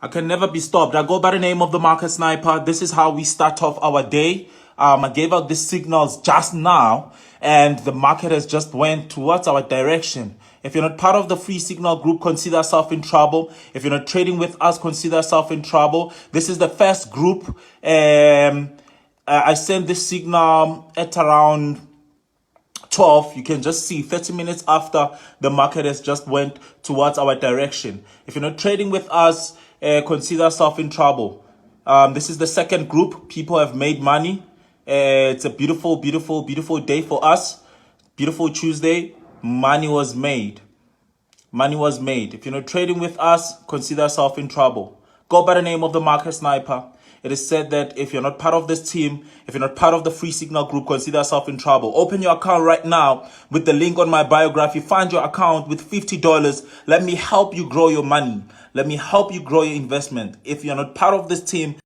I can never be stopped. I go by the name of the market sniper. This is how we start off our day. I gave out the signals just now, and the market has just went towards our direction. If you're not part of the free signal group, consider yourself in trouble. If you're not trading with us, consider yourself in trouble. This is the first group. I sent this signal at around 12. You can just see 30 minutes after the market has just went towards our direction. If you're not trading with us, consider yourself in trouble. This is the second group. People have made money. It's a beautiful, beautiful, beautiful day for us. Beautiful Tuesday. Money was made. Money was made. If you're not trading with us, consider yourself in trouble. Go by the name of the market sniper. It is said that if you're not part of this team, if you're not part of the free signal group, consider yourself in trouble. Open your account right now with the link on my biography. Find your account with $50. Let me help you grow your money. Let me help you grow your investment. If you're not part of this team,